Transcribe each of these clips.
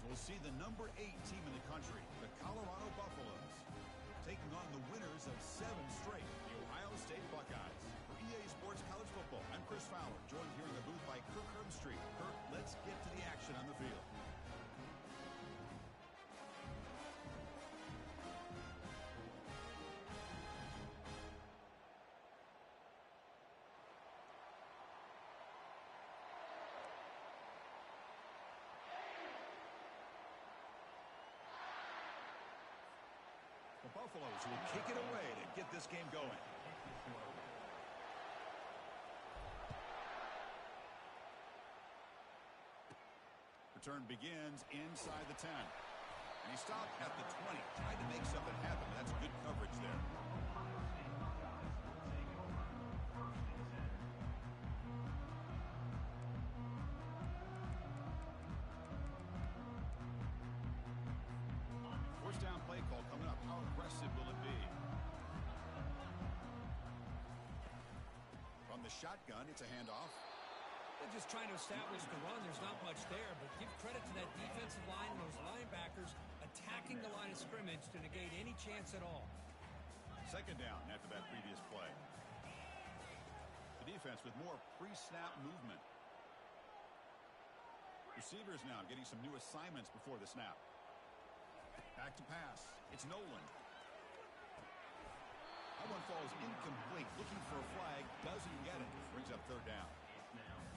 We'll see the #8 team in the country, the Colorado Buffaloes, taking on the winners of 7 straight, the Ohio State Buckeyes. For EA Sports College Football, I'm Chris Fowler, joined here in the booth by Kirk Herbstreit. Kirk, let's get to the action on the field. The Buffaloes will kick it away to get this game going. Return begins inside the 10. And he stopped at the 20. Tried to make something happen. That's good coverage there. First down play call coming up. How aggressive will it be? From the shotgun, it's a handoff. They're just trying to establish the run. There's not much there, but give credit to that defensive line and those linebackers attacking the line of scrimmage to negate any chance at all. Second down after that previous play. The defense with more pre-snap movement. Receivers now getting some new assignments before the snap. Back to pass. It's Nolan. That one falls incomplete. Looking for a flag. Doesn't get it. Brings up third down.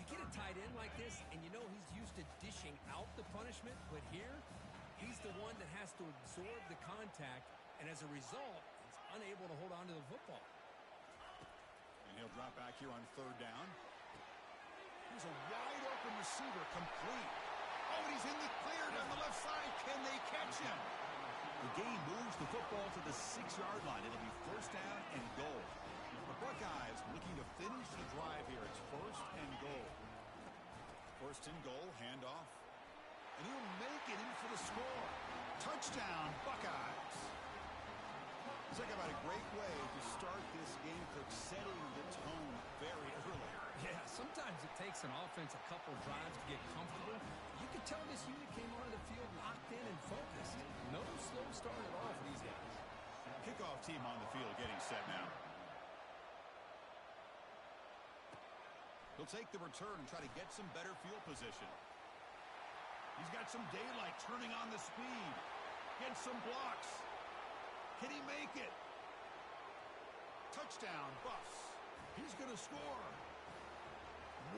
You get a tight end like this, and you know he's used to dishing out the punishment, but here, he's the one that has to absorb the contact, and as a result, he's unable to hold on to the football. And he'll drop back here on third down. Here's a wide-open receiver, complete. Oh, and he's in the clear down the left side. Can they catch him? The gain moves the football to the 6-yard line. It'll be first down and goal. The Buckeyes looking to finish the drive here. It's first and goal. First and goal, handoff. And he'll make it in for the score. Touchdown, Buckeyes. Talk about a great way to start this game, Cook, setting the tone very early. Yeah, sometimes it takes an offense a couple drives to get comfortable. You could tell this unit came onto the field locked in and focused. No slow start at all for these guys. Kickoff team on the field getting set now. He'll take the return and try to get some better field position. He's got some daylight turning on the speed. Gets some blocks. Can he make it? Touchdown, Buffs. He's going to score.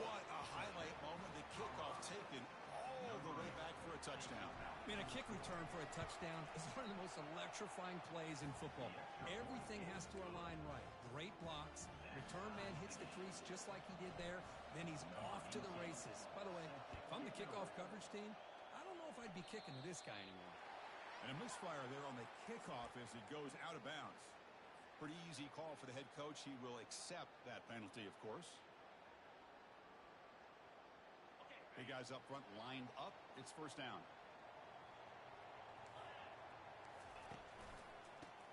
What a highlight moment. The kickoff taken all the way back for a touchdown. Man, a kick return for a touchdown is one of the most electrifying plays in football. Everything has to align right. Great blocks. Return man hits the crease just like he did there. Then he's off to the races. By the way, if I'm the kickoff coverage team, I don't know if I'd be kicking to this guy anymore. And a misfire there on the kickoff as it goes out of bounds. Pretty easy call for the head coach. He will accept that penalty, of course. Big guys up front lined up. It's first down.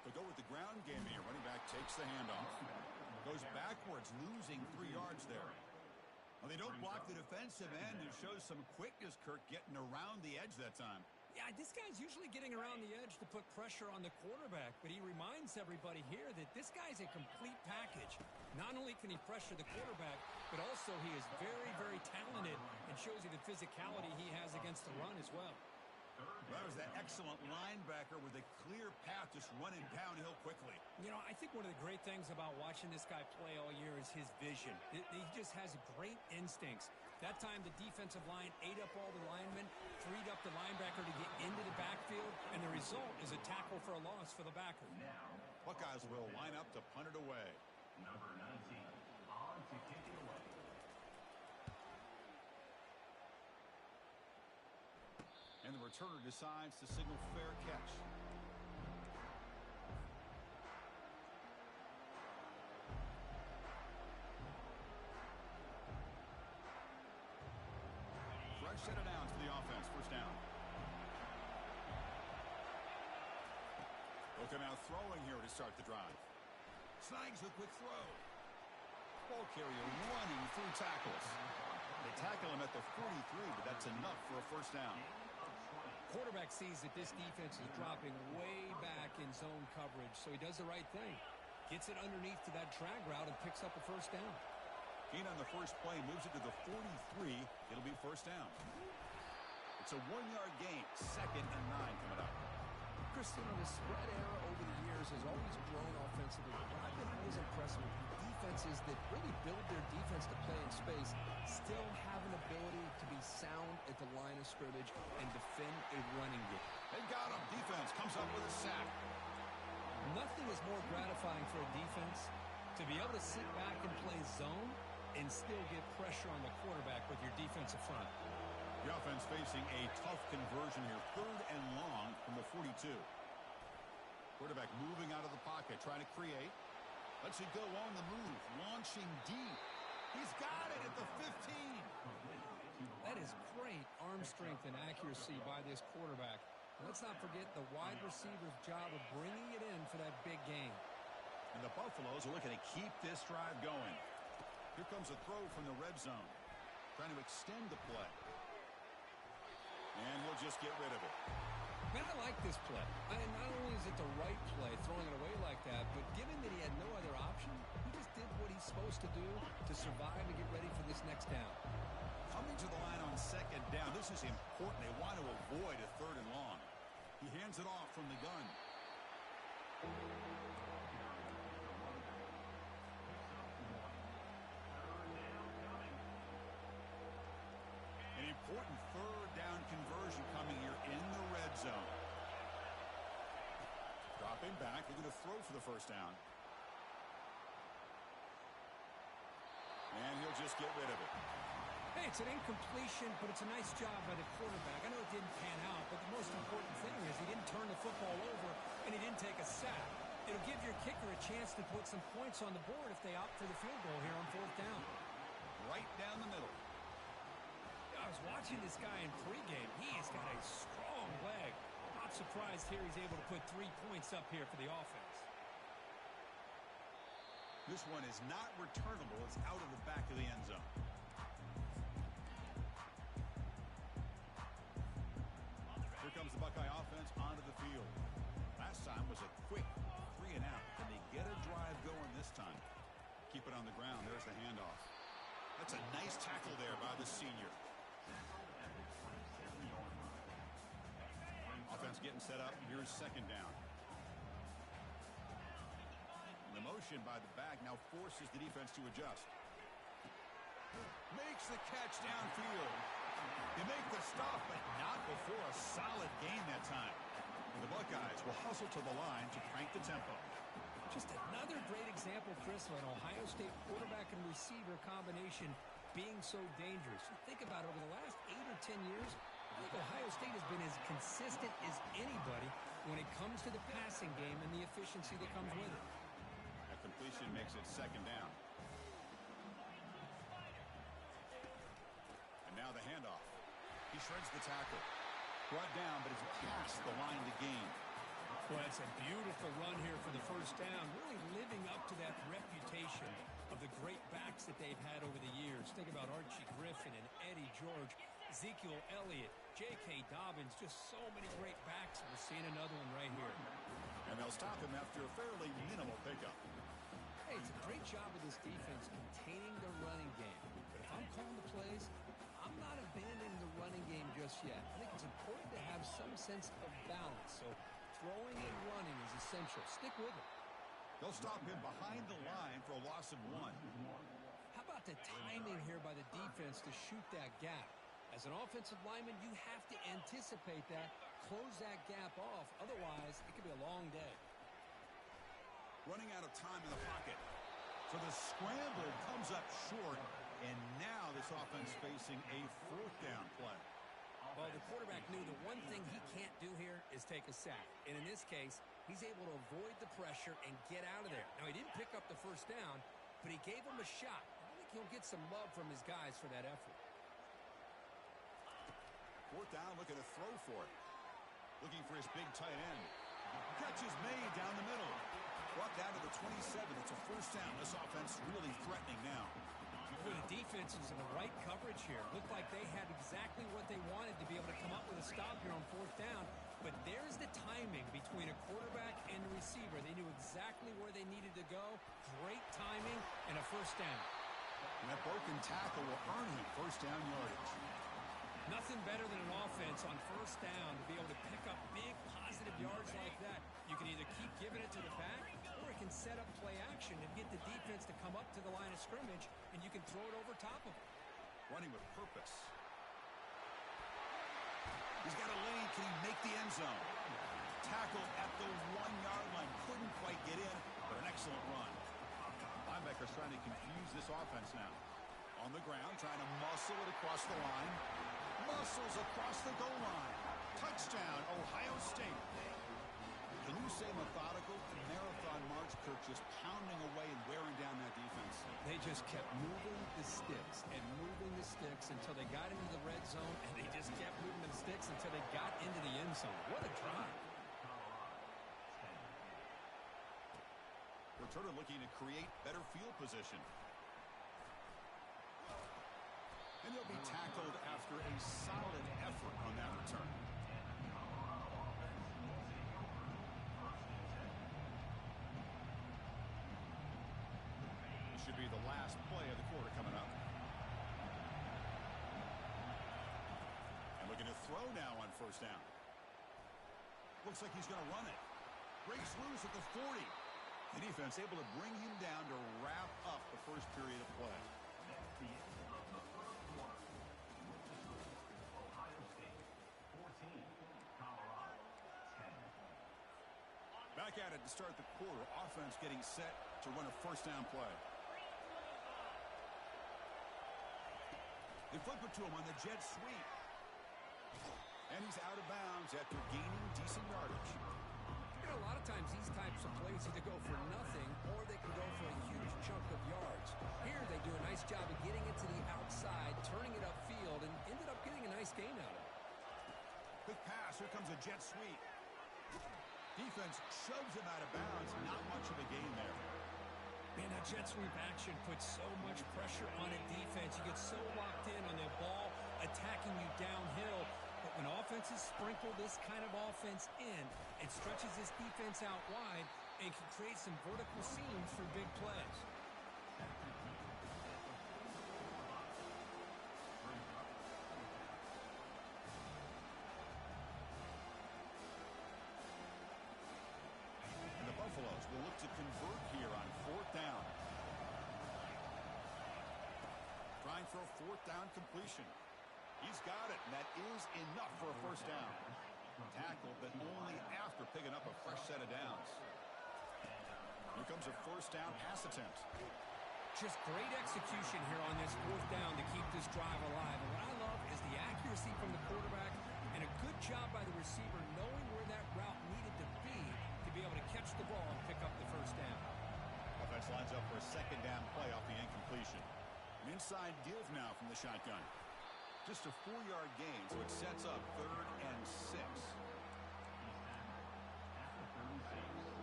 They'll go with the ground game here. Running back takes the handoff. Goes backwards, losing 3 yards there. Well, they don't block the defensive end. It shows some quickness, Kirk, getting around the edge that time. Yeah, this guy's usually getting around the edge to put pressure on the quarterback, but he reminds everybody here that this guy's a complete package. Not only can he pressure the quarterback, but also he is very, very talented and shows you the physicality he has against the run as well. That was that excellent linebacker with a clear path just running downhill quickly. You know, I think one of the great things about watching this guy play all year is his vision. He just has great instincts. That time, the defensive line ate up all the linemen, freed up the linebacker to get into the backfield, and the result is a tackle for a loss for the backer. Buckeyes will line up to punt it away. Number 19, on to kick it away. And the returner decides to signal fair catch. Fresh set of downs for the offense. First down. Looking out throwing here to start the drive. Snags a quick throw. Ball carrier running through tackles. They tackle him at the 43, but that's enough for a first down. Quarterback sees that this defense is dropping way back in zone coverage, so he does the right thing. Gets it underneath to that drag route and picks up a first down. Gain on the first play, moves it to the 43. It'll be first down. It's a 1-yard gain. 2nd and 9 coming up. Christian, the spread era over the years has always grown offensively. But I've been always impressed with defenses that really build their defense to play in space, still have an ability to be sound at the line of scrimmage and defend a running game. They got him. Defense comes up with a sack. Nothing is more gratifying for a defense to be able to sit back and play zone and still get pressure on the quarterback with your defensive front. The offense facing a tough conversion here. 3rd and long from the 42. Quarterback moving out of the pocket, trying to create. Lets it go on the move. Launching deep. He's got it at the 15. That is great arm strength and accuracy by this quarterback. Let's not forget the wide receiver's job of bringing it in for that big game. And the Buffaloes are looking to keep this drive going. Here comes a throw from the red zone. Trying to extend the play. And he'll just get rid of it. Man, I like this play. Not only is it the right play, throwing it away like that, but given that he had no other option, he just did what he's supposed to do to survive and get ready for this next down. Coming to the line on 2nd down. This is important. They want to avoid a 3rd and long. He hands it off from the gun. An important 3rd down conversion coming here in the red zone. Dropping back. They're going to throw for the first down. And he'll just get rid of it. Hey, it's an incompletion, but it's a nice job by the quarterback. I know it didn't pan out, but the most important thing is he didn't turn the football over and he didn't take a sack. It'll give your kicker a chance to put some points on the board if they opt for the field goal here on 4th down. Right down the middle. I was watching this guy in pregame. He has got a strong leg. Not surprised here he's able to put 3 points up here for the offense. This one is not returnable. It's out of the back of the end zone. Here comes the Buckeye offense onto the field. Last time was a quick 3 and out. Can they get a drive going this time? Keep it on the ground. There's the handoff. That's a nice tackle there by the senior. Offense getting set up. Here's 2nd down. The motion by the back now forces the defense to adjust. Makes the catch downfield. They make the stop, but not before a solid game that time. And the Buckeyes will hustle to the line to crank the tempo. Just another great example, Chris, of an Ohio State quarterback and receiver combination being so dangerous. You think about it, over the last 8 or 10 years, I think Ohio State has been as consistent as anybody when it comes to the passing game and the efficiency that comes with it. That completion makes it 2nd down. And now the handoff. He shreds the tackle. Brought down, but it's past the line to gain. Well, it's a beautiful run here for the first down, really living up to that reputation of the great backs that they've had over the years. Think about Archie Griffin and Eddie George, Ezekiel Elliott, J.K. Dobbins, just so many great backs. We're seeing another one right here. And they'll stop him after a fairly minimal pickup. Hey, it's a great job of this defense containing the running game. But if I'm calling the plays, I'm not abandoning the running game just yet. I think it's important to have some sense of balance. So throwing and running is essential. Stick with it. They'll stop him behind the line for a loss of 1. How about the timing here by the defense to shoot that gap? As an offensive lineman, you have to anticipate that, close that gap off. Otherwise, it could be a long day. Running out of time in the pocket. So the scramble comes up short, and now this offense facing a 4th down play. Well, the quarterback knew the one thing he can't do here is take a sack. And in this case, he's able to avoid the pressure and get out of there. Now, he didn't pick up the first down, but he gave him a shot. I think he'll get some love from his guys for that effort. 4th down, looking to throw for it. Looking for his big tight end. Catch is made down the middle. Brought down to the 27. It's a first down. This offense really threatening now. Well, the defense was in the right coverage here. Looked like they had exactly what they wanted to be able to come up with a stop here on fourth down, but there's the timing between a quarterback and a receiver. They knew exactly where they needed to go. Great timing and a first down. And that broken tackle will earn him first down yardage. Nothing better than an offense on first down to be able to pick up big positive yards like that. You can either keep giving it to the back, or it can set up play action and get the defense to come up to the line of scrimmage, and you can throw it over top of it. Running with purpose. He's got a lane. Can he make the end zone? Tackled at the 1-yard line. Couldn't quite get in, but an excellent run. Linebacker's trying to confuse this offense now. On the ground, trying to muscle it across the line. Muscles across the goal line. Touchdown, Ohio State. Can you say methodical? Marathon march, Kirk, just pounding away and wearing down that defense. They just kept moving the sticks and moving the sticks until they got into the red zone, and they just kept moving the sticks until they got into the end zone. What a drive. Returner looking to create better field position. And he'll be tackled after a solid effort on that return. This should be the last play of the quarter coming up. And looking to throw now on first down. Looks like he's going to run it. Breaks loose at the 40. The defense able to bring him down to wrap up the first period of play. Back at it to start the quarter. Offense getting set to run a first down play. They flip it to him on the jet sweep. And he's out of bounds after gaining decent yardage. A lot of times these types of plays either go for nothing or they can go for a huge chunk of yards. Here they do a nice job of getting it to the outside, turning it upfield, and ended up getting a nice gain out of it. Quick pass. Here comes a jet sweep. Defense shoves him out of bounds. Not much of a gain there. Man, that jet sweep action puts so much pressure on a defense. You get so locked in on their ball attacking you downhill. But when offenses sprinkle this kind of offense in, it stretches this defense out wide and can create some vertical seams for big plays. And the Buffaloes will look to convert here on fourth down. Trying for a fourth down completion. He's got it, and that is enough for a first down. Tackled, but only after picking up a fresh set of downs. Here comes a first down pass attempt. Just great execution here on this fourth down to keep this drive alive. And what I love is the accuracy from the quarterback and a good job by the receiver knowing where that route needed to be able to catch the ball and pick up the first down. Offense lines up for a second down play off the incompletion. An inside give now from the shotgun. Just a 4-yard gain, so it sets up 3rd and 6.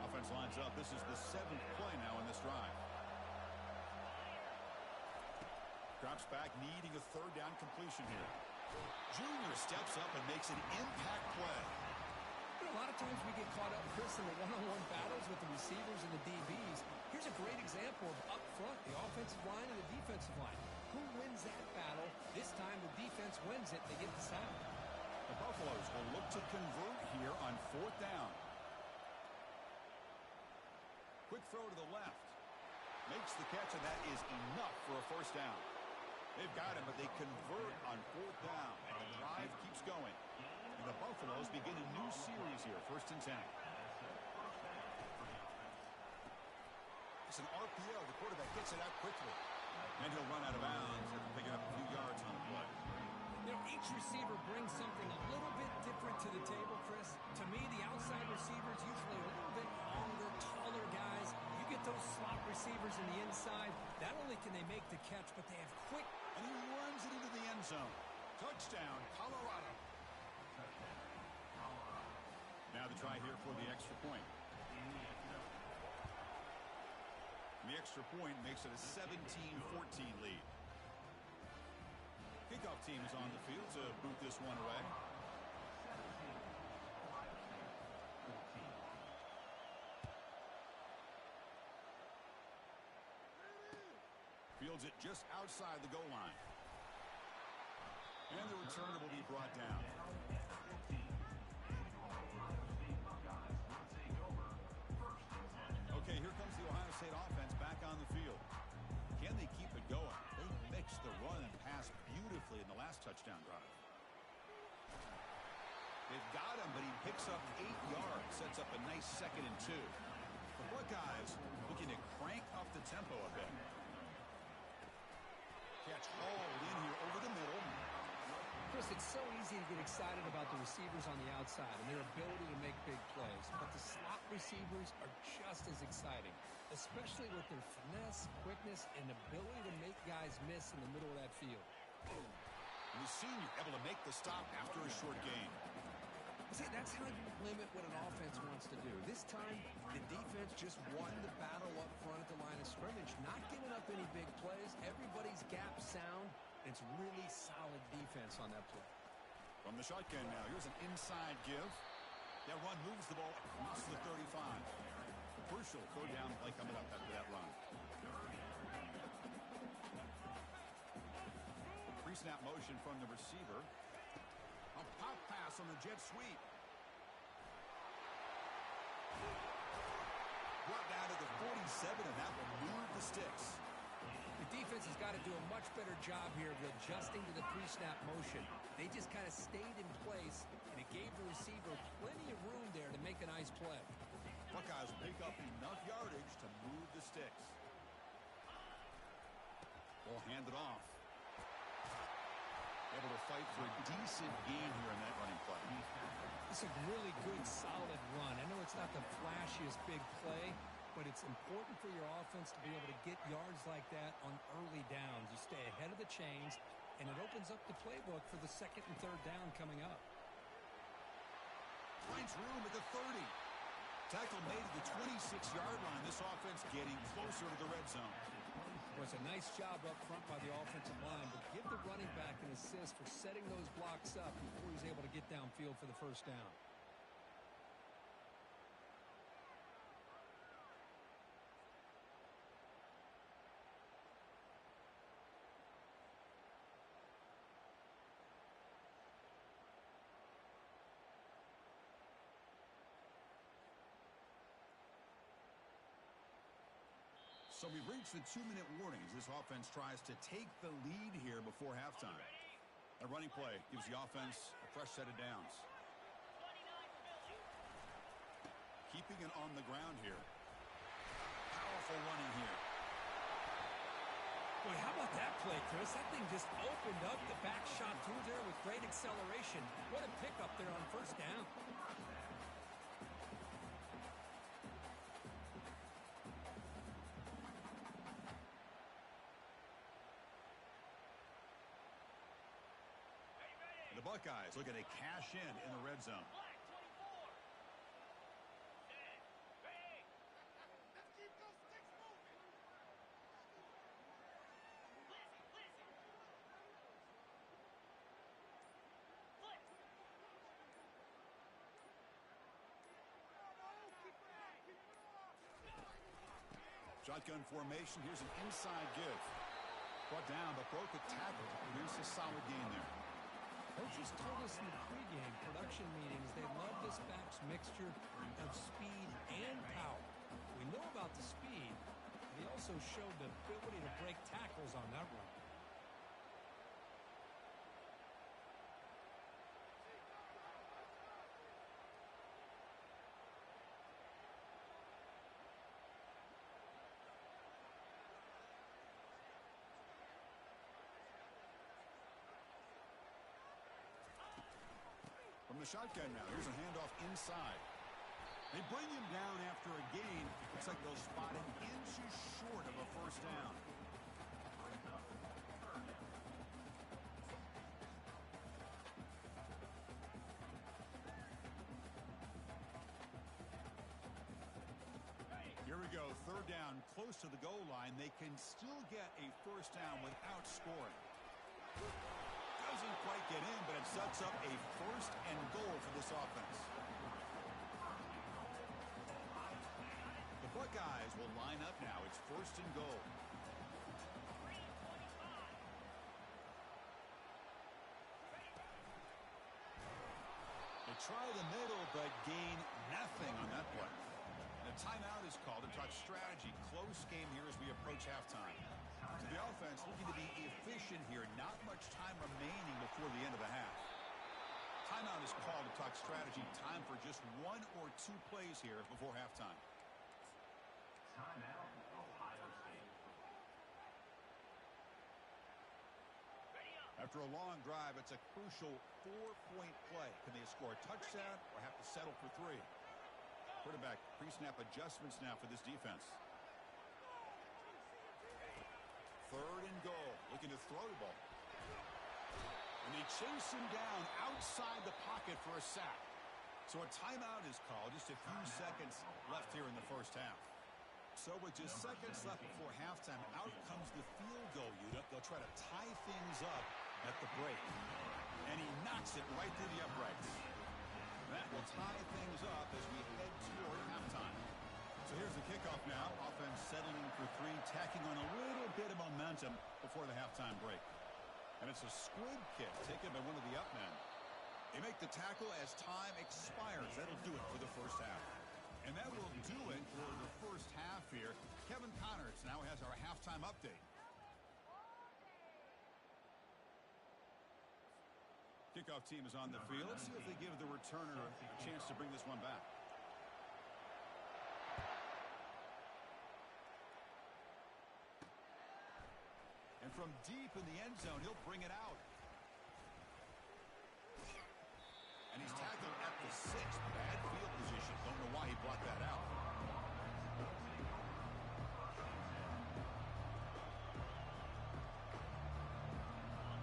Offense lines up. This is the 7th play now in this drive. Drops back, needing a third down completion here. Junior steps up and makes an impact play. A lot of times we get caught up, Chris, in the one-on-one battles with the receivers and the DBs. Here's a great example of up front, the offensive line and the defensive line. Who wins that battle? This time the defense wins it. They get the sack. The Buffaloes will look to convert here on fourth down. Quick throw to the left. Makes the catch, and that is enough for a first down. They've got him, but they convert on fourth down. And the drive keeps going. And the Buffaloes begin a new series here, 1st and 10. It's an RPO. The quarterback gets it out quickly. And he'll run out of bounds after picking up a few yards on the play. You know, each receiver brings something a little bit different to the table, Chris. To me, the outside receivers usually a little bit longer, taller guys. You get those slot receivers in the inside. Not only can they make the catch, but they have quick. And he runs it into the end zone. Touchdown, Colorado. Now the try here for the extra point. And the extra point makes it a 17-14 lead. Kickoff team is on the field to boot this one away. Fields it just outside the goal line. And the returner will be brought down. Okay, here comes the Ohio State offense back on the field. Can they keep it going? They mixed the run and pass beautifully in the last touchdown drive. They've got him, but he picks up 8 yards, sets up a nice 2nd and 2. The Buckeyes looking to crank up the tempo a bit. Catch hauled in here over the middle. Chris, it's so easy to get excited about the receivers on the outside and their ability to make big plays, but the slot receivers are just as exciting, especially with their finesse, quickness, and ability to make guys miss in the middle of that field. And the senior able to make the stop after a short gain. See, that's how you limit what an offense wants to do. This time, the defense just won the battle up front at the line of scrimmage, not giving up any big plays. Everybody's gap sound. It's really solid defense on that play. From the shotgun now, here's an inside give. That run moves the ball across the 35. Crucial third down play coming up after that run. Pre-snap motion from the receiver. A pop pass on the jet sweep. Brought down to the 47, and that will move the sticks. The defense has got to do a much better job here of adjusting to the pre-snap motion. They just kind of stayed in place, and it gave the receiver plenty of room there to make a nice play. Buckeyes pick up enough yardage to move the sticks. Ball handed off. Able to fight for a decent gain here in that running play. It's a really good, solid run. I know it's not the flashiest big play, but it's important for your offense to be able to get yards like that on early downs. You stay ahead of the chains, and it opens up the playbook for the 2nd and 3rd down coming up. Finds room at the 30. Tackle made at the 26-yard line. This offense getting closer to the red zone. Well, it's a nice job up front by the offensive line, but give the running back an assist for setting those blocks up before he's able to get downfield for the 1st down. So we've reached the 2-minute warning as this offense tries to take the lead here before halftime. A running play gives the offense a fresh set of downs. Keeping it on the ground here. Powerful running here. Boy, how about that play, Chris? That thing just opened up the back shot through there with great acceleration. What a pickup there on 1st down. The Buckeyes looking to cash in the red zone. Shotgun formation. Here's an inside give. Brought down, but broke a tackle to produce a solid gain there. Coaches told us in the pregame production meetings they love this back's mixture of speed and power. We know about the speed, but he also showed the ability to break tackles on that run. From the shotgun now, here's a handoff inside. They bring him down after a gain. Looks like they'll spot him inches short of a 1st down. Here we go, 3rd down, close to the goal line. They can still get a 1st down without scoring. Doesn't quite get in, but it sets up a 1st and goal for this offense. The Buckeyes will line up now. It's 1st and goal. try the middle, but gain nothing on that play. The timeout is called to talk strategy. Close game here as we approach halftime. So the offense looking to be efficient here. Not much time remaining before the end of the half. Timeout is called to talk strategy. Time for just 1 or 2 plays here before halftime. Timeout, Ohio State. After a long drive, it's a crucial 4-point play. Can they score a touchdown or have to settle for 3? Quarterback pre-snap adjustments now for this defense. 3rd and goal. Looking to throw the ball. And they chase him down outside the pocket for a sack. So a timeout is called. Just a few seconds left here in the first half. So with just seconds left before halftime, out comes the field goal unit. They'll try to tie things up at the break. And he knocks it right through the uprights. That will tie things up as we head toward halftime. So here's the kickoff now. Offense settling for 3, tacking on a little bit of momentum before the halftime break. And it's a squib kick taken by one of the up men. They make the tackle as time expires. That'll do it for the first half. And that will do it for the first half here. Kevin Connors now has our halftime update. Kickoff team is on the field. Let's see if they give the returner a chance to bring this one back. And from deep in the end zone, he'll bring it out. And he's tackled at the 6. Bad field position. Don't know why he blocked that out.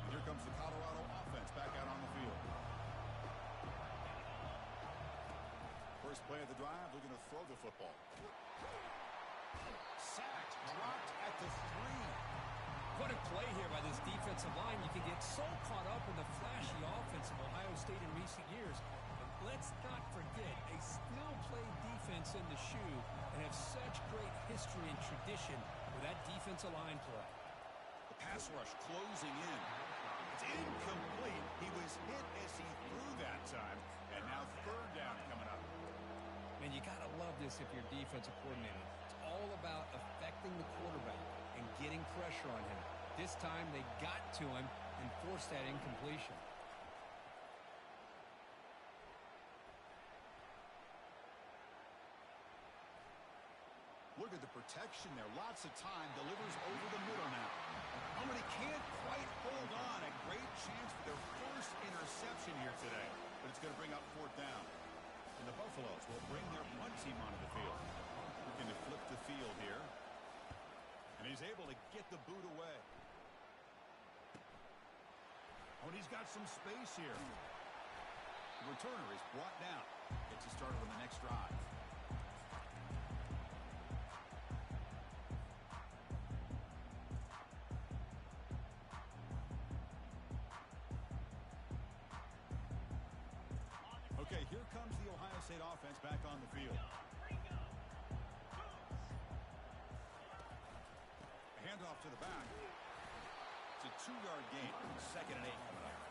And here comes the Colorado offense back out on the field. First play of the drive, they're going to throw the football. Sacked, dropped at the 3. What a play here by this defensive line. You can get so caught up in the flashy offense of Ohio State in recent years. But let's not forget, a still-play defense in the shoe and have such great history and tradition with that defensive line play. The pass rush closing in. It's incomplete. He was hit as he threw that time. And now 3rd down coming up. Man, you got to love this if you're defensive coordinator. It's all about affecting the quarterback and getting pressure on him. This time they got to him and forced that incompletion. Look at the protection there. Lots of time. Delivers over the middle now. Oh, and he can't quite hold on. A great chance for their first interception here today. But it's going to bring up 4th down. And the Buffaloes will bring their punt team onto the field. Looking to flip the field here. And he's able to get the boot away. Oh, and he's got some space here. The returner is brought down. Gets you started on the next drive. Okay, here comes the Ohio State offense back on the field. Handoff to the back. It's a 2-yard gain. 2nd and 8 coming up.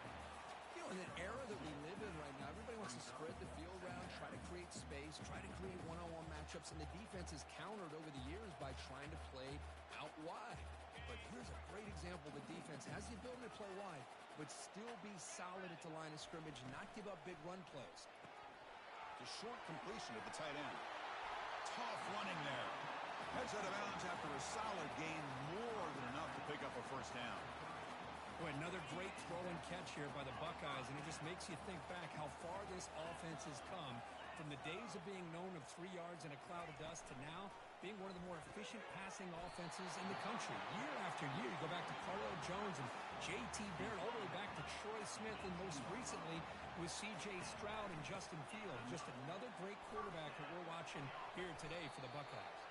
You know, in an era that we live in right now, everybody wants to spread the field around, try to create space, try to create one-on-one matchups, and the defense has countered over the years by trying to play out wide. But here's a great example. The defense has the ability to play wide, but still be solid at the line of scrimmage and not give up big run plays. The short completion of the tight end. Tough running there. Heads out of bounds after a solid gain, more than enough to pick up a 1st down. Boy, another great throw and catch here by the Buckeyes, and it just makes you think back how far this offense has come from the days of being known of 3 yards in a cloud of dust to now being one of the more efficient passing offenses in the country. Year after year, you go back to Carlo Jones and J.T. Barrett, all the way back to Troy Smith, and most recently with C.J. Stroud and Justin Fields. Just another great quarterback that we're watching here today for the Buckeyes.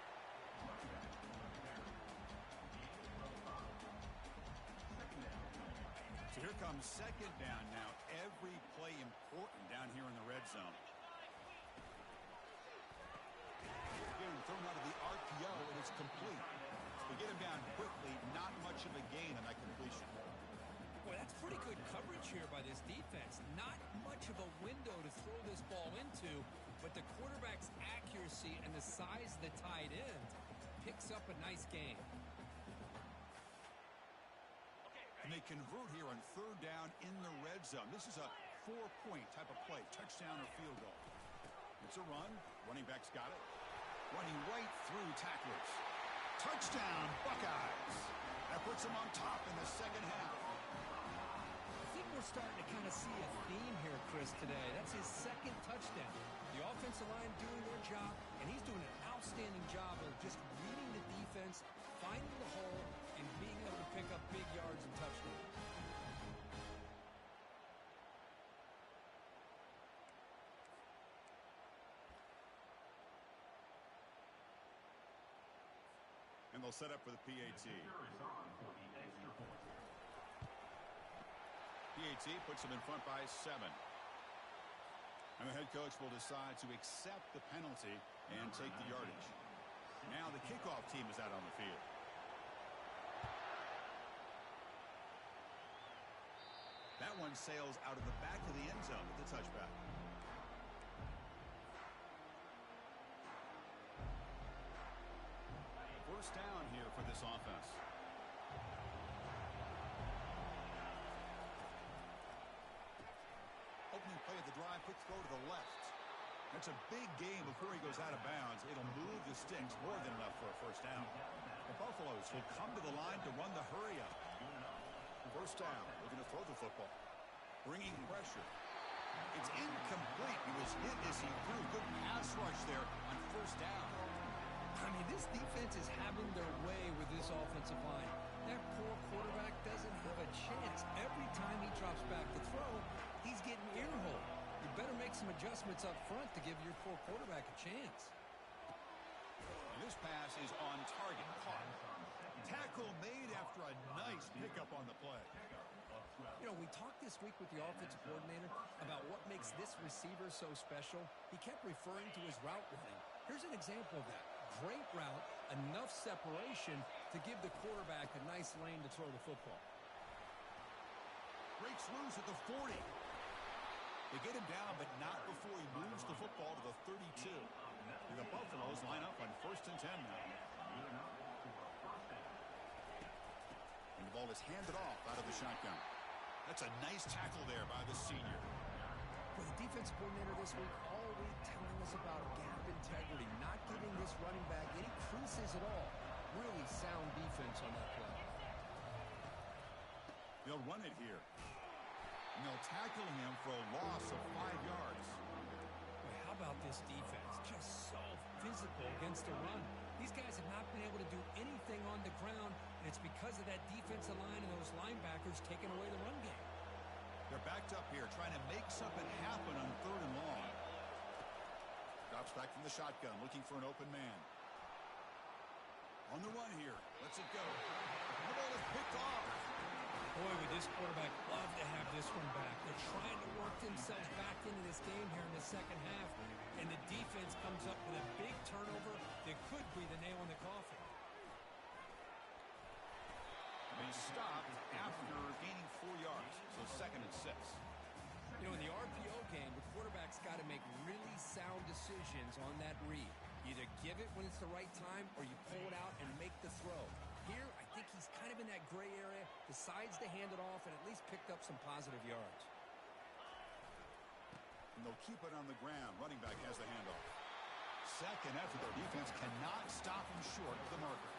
So here comes 2nd down now. Every play important down here in the red zone. Again, thrown out of the RPO, and it's complete. They get him down quickly. Not much of a gain on that completion. Boy, that's pretty good coverage here by this defense. Not much of a window to throw this but the quarterback's accuracy and the size of the tight end picks up a nice game. And they convert here on third down in the red zone. This is a 4-point type of play, touchdown or field goal. It's a run. Running back's got it. Running right through tacklers. Touchdown, Buckeyes. That puts them on top in the second half. I think we're starting to kind of see a theme here, Chris, today. That's his second touchdown. The offensive line doing their job, and he's doing an outstanding job of just reading the defense, finding the hole, and being able to pick up big yards and touchdowns. And they'll set up for the PAT. PAT puts them in front by 7. And the head coach will decide to accept the penalty and take the yardage. Now the kickoff team is out on the field. That one sails out of the back of the end zone with the touchback. First down here for this offense. Opening play of the drive, quick throw to the left. That's a big game before he goes out of bounds. It'll move the sticks more than enough for a first down. The Buffaloes will come to the line to run the hurry up. First down, looking to throw the football. Bringing pressure. It's incomplete. He was hit as he threw. Good pass rush there on first down. I mean, this defense is having their way with this offensive line. That poor quarterback doesn't have a chance. Every time he drops back to throw, he's getting earholed. You better make some adjustments up front to give your poor quarterback a chance. And this pass is on target. Caught. Tackle made after a nice pickup on the play. You know, we talked this week with the offensive coordinator about what makes this receiver so special. He kept referring to his route running. Here's an example of that. Great route, enough separation to give the quarterback a nice lane to throw the football. Breaks loose at the 40. They get him down, but not before he moves the football to the 32. And the Buffaloes line up on 1st and 10 now. And the ball is handed off out of the shotgun. That's a nice tackle there by the senior. For the defensive coordinator this week, all week telling us about gap integrity, not giving this running back any creases at all. Really sound defense on that play. They'll run it here. And they'll tackle him for a loss of 5 yards. Boy, how about this defense? Just so physical against the run. These guys have not been able to do anything on the ground, and it's because of that defensive line and those linebackers taking away the run game. They're backed up here, trying to make something happen on 3rd and long. Drops back from the shotgun, looking for an open man. On the run here. Lets it go. The ball is picked off. Boy, would this quarterback love to have this one back. They're trying to work themselves back into this game here in the second half, and the defense comes up with a big turnover that could be the nail in the coffin. They stopped after gaining 4 yards, so 2nd and 6. You know, in the RPO game, the quarterback's got to make really sound decisions on that read. Either give it when it's the right time, or you pull it out and make the throw. Here, I think he's kind of in that gray area, decides to hand it off, and at least picked up some positive yards. And they'll keep it on the ground. Running back has the handoff. Second effort, their defense cannot stop him short of the marker.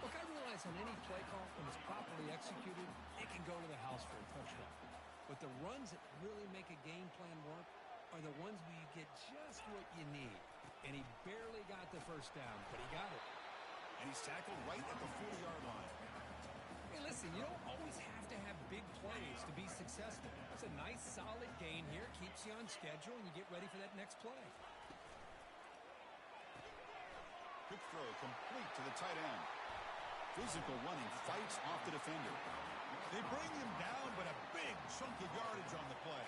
Look, I realize on any play call, when it's properly executed, it can go to the house for a touchdown. But the runs that really make a game plan work are the ones where you get just what you need. And he barely got the first down, but he got it. And he's tackled right at the 40-yard line. Hey, listen, you don't always have to have big plays to be successful. It's a nice, solid gain here. Keeps you on schedule, and you get ready for that next play. Quick throw complete to the tight end. Physical running, fights off the defender. They bring him down, but a big chunk of yardage on the play.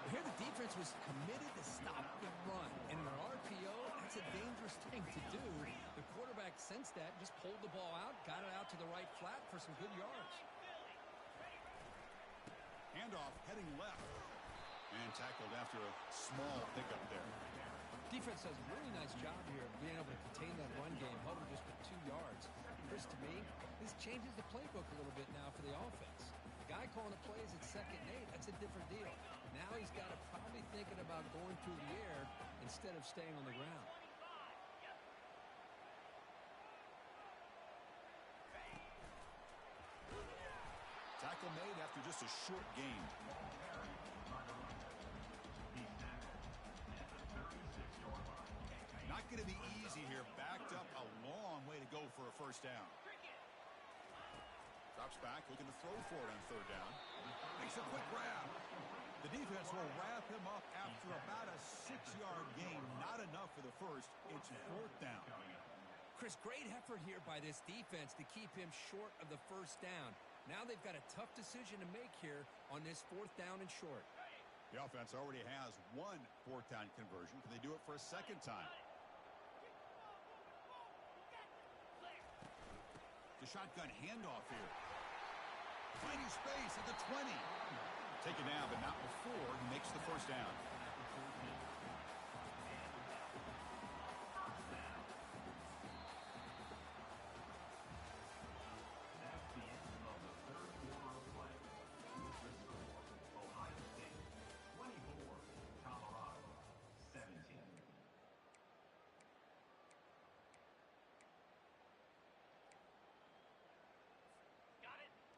Here the defense was committed to stop the run. And in an RPO, that's a dangerous thing to do. The quarterback sensed that, just pulled the ball out, got it out to the right flat for some good yards. Handoff heading left. And tackled after a small pickup there. Defense does a really nice job here of being able to contain that run game, held him just for 2 yards. Chris, to me, this changes the playbook a little bit now for the offense. The guy calling the plays at 2nd and 8, that's a different deal. Now he's got to probably thinking about going through the air instead of staying on the ground. Tackle made after just a short gain. Not going to be easy here. Backed up a long way to go for a first down. Drops back, looking to throw for it on 3rd down. Makes a quick grab. The defense will wrap him up after about a 6-yard gain. Not enough for the first. It's 4th down. Chris, great effort here by this defense to keep him short of the first down. Now they've got a tough decision to make here on this 4th down and short. The offense already has 1 4th down conversion. Can they do it for a 2nd time? The shotgun handoff here. Finding space at the 20. Taken down, but not before he makes the first down.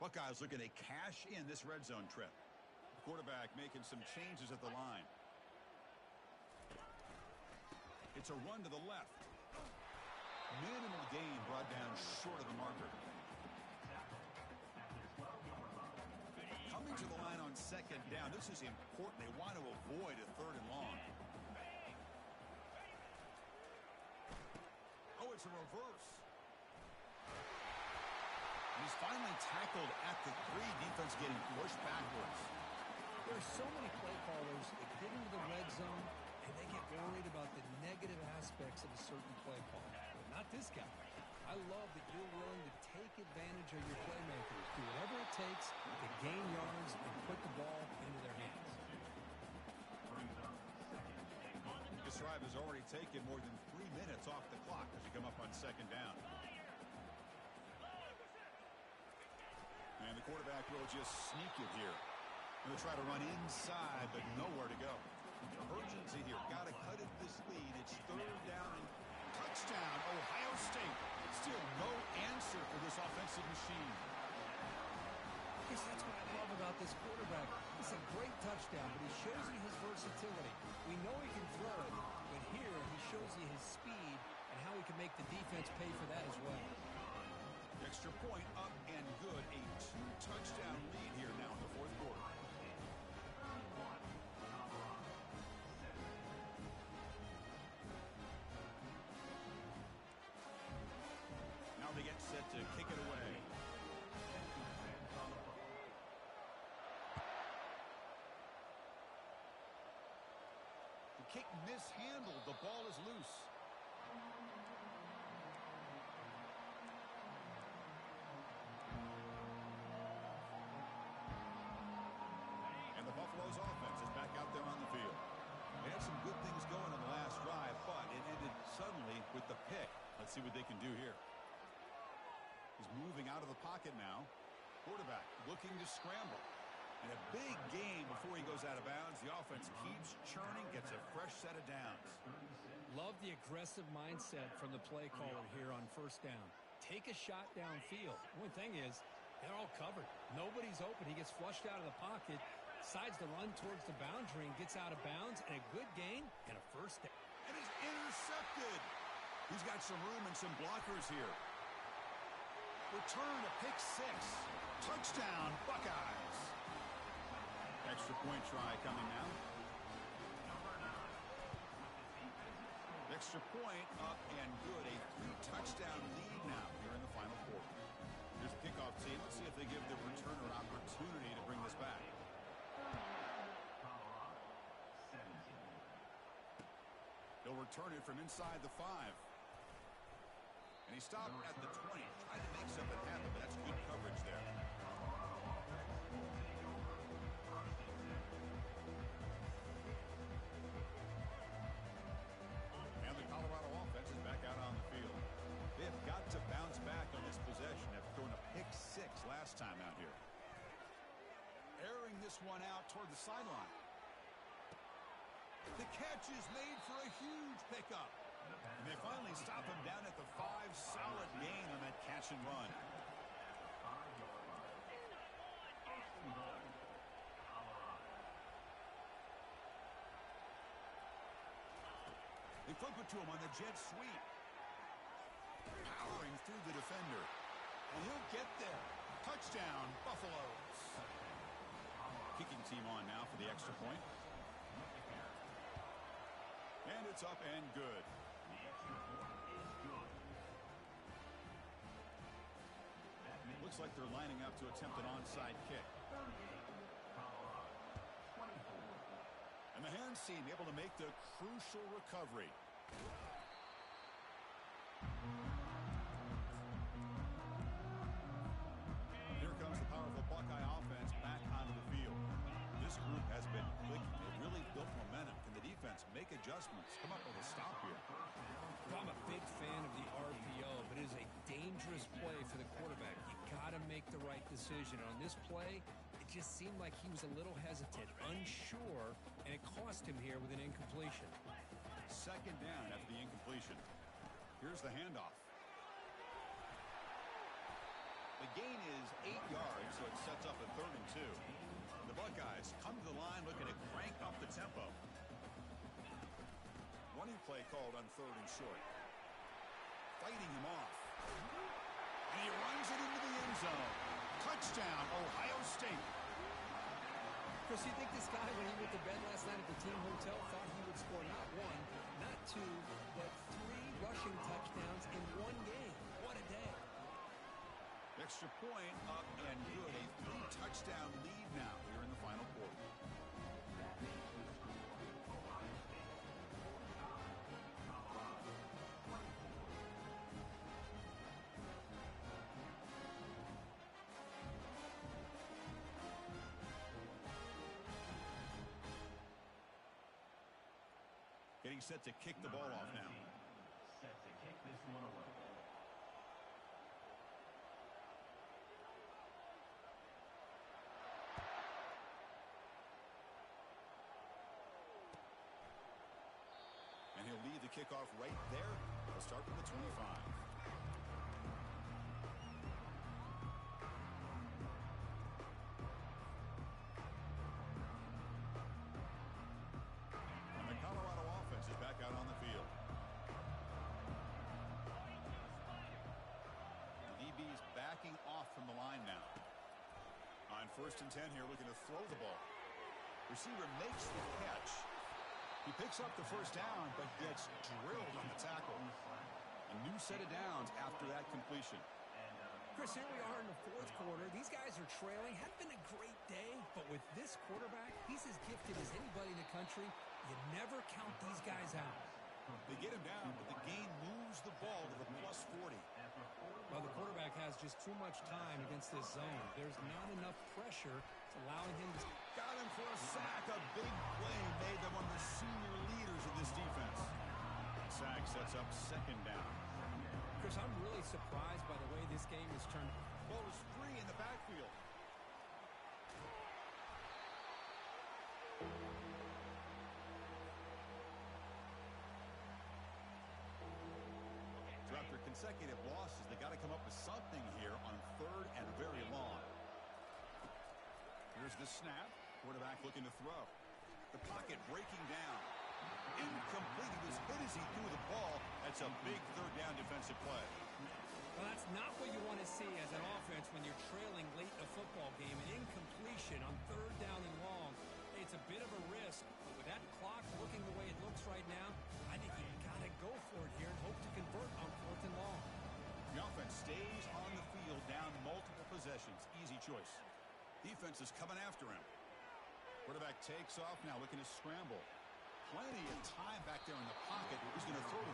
Buckeyes looking to cash in this red zone trip. The quarterback making some changes at the line. It's a run to the left. Minimal gain brought down short of the marker. Coming to the line on 2nd down. This is important. They want to avoid a 3rd and long. Oh, it's a reverse. He's finally tackled at the 3. Defense getting pushed backwards. There are so many play callers that get into the red zone and they get worried about the negative aspects of a certain play call. But not this guy. I love that you're willing to take advantage of your playmakers. Do whatever it takes to gain yards and put the ball into their hands. This drive has already taken more than 3 minutes off the clock as you come up on 2nd down. And the quarterback will just sneak it here. Going to try to run inside, but nowhere to go. Urgency here. Got to cut it this lead. It's 3rd down and touchdown. Ohio State. Still no answer for this offensive machine. Yes, that's what I love about this quarterback. It's a great touchdown, but he shows you his versatility. We know he can throw it, but here he shows you his speed and how he can make the defense pay for that as well. Extra point up and good. A 2-touchdown lead here now in the 4th quarter. Now they get set to kick it away. The kick mishandled. The ball is loose. Buffalo's offense is back out there on the field. They had some good things going on the last drive, but it ended suddenly with the pick. Let's see what they can do here. He's moving out of the pocket now. Quarterback looking to scramble. And a big gain before he goes out of bounds. The offense keeps churning, gets a fresh set of downs. Love the aggressive mindset from the play caller here on 1st down. Take a shot downfield. One thing is, they're all covered. Nobody's open. He gets flushed out of the pocket. Decides to run towards the boundary and gets out of bounds, and a good gain and a 1st down. And he's intercepted. He's got some room and some blockers here. Return to pick 6. Touchdown, Buckeyes. Extra point try coming now. Extra point up and good. A 3-touchdown lead now here in the final quarter. Here's the kickoff team. Let's see if they give the returner an opportunity to bring this back. He'll return it from inside the 5. And he stopped at the 20. Trying to make something happen, but that's good coverage there. the sideline. The catch is made for a huge pickup. And they finally stop him down at the 5. Solid gain on that catch and run. They flip it to him on the jet sweep. Powering through the defender. And he'll get there. Touchdown, Buffaloes. Kicking team on now for the extra point. And it's up and good. Looks like they're lining up to attempt an onside kick. And the hands team able to make the crucial recovery. Here comes the powerful Buckeye offense back onto the field. This group has been clicking. They really built momentum. Can the defense make adjustments? Come up with a stop here. Well, I'm a big fan of the RPO, but it is a dangerous play for the quarterback. You got to make the right decision. On this play, it just seemed like he was a little hesitant, unsure, and it cost him here with an incompletion. Second down after the incompletion. Here's the handoff. The gain is 8 yards, so it sets up a 3rd and 2. The Buckeyes come to the line looking to crank up the tempo. Running play called on 3rd and short. Fighting him off. And he runs it into the end zone. Touchdown, Ohio State. Chris, you think this guy, when he went to bed last night at the team hotel, thought he would score not 1, not 2, but 3 rushing touchdowns in one game? What a day. Extra point up and good. A 3-touchdown lead now here in the final quarter. Getting set to kick the ball off now. Set to kick this one away. And he'll lead the kickoff right there. He'll start from the 25. And the Colorado offense is back out on the field. The DB's backing off from the line now. On 1st and 10 here, looking to throw the ball. Receiver makes the catch. He picks up the first down, but gets drilled on the tackle. A new set of downs after that completion. Chris, here we are in the 4th quarter. These guys are trailing. Hadn't been a great day, but with this quarterback, he's as gifted as anybody in the country. You never count these guys out. They get him down, but the game moves the ball to the plus 40. Well, the quarterback has just too much time against this zone. There's not enough pressure to allowing him to... Got him for a sack. A big play made them one of the senior leaders of this defense. Sack sets up 2nd down. Chris, I'm really surprised by the way this game has turned. Ball is free in the backfield. So after consecutive losses, they got to come up with something here on 3rd and very long. Here's the snap. Quarterback looking to throw. The pocket breaking down. Incomplete. He was hit as he threw the ball. That's a big 3rd down defensive play. Well, that's not what you want to see as an offense when you're trailing late in a football game. An incompletion on 3rd down and long. It's a bit of a risk. But with that clock looking the way it looks right now, I think you got to go for it here and hope to convert on 4th and long. The offense stays on the field down multiple possessions. Easy choice. Defense is coming after him. Quarterback takes off now, looking to scramble. Plenty of time back there in the pocket. He's going to throw to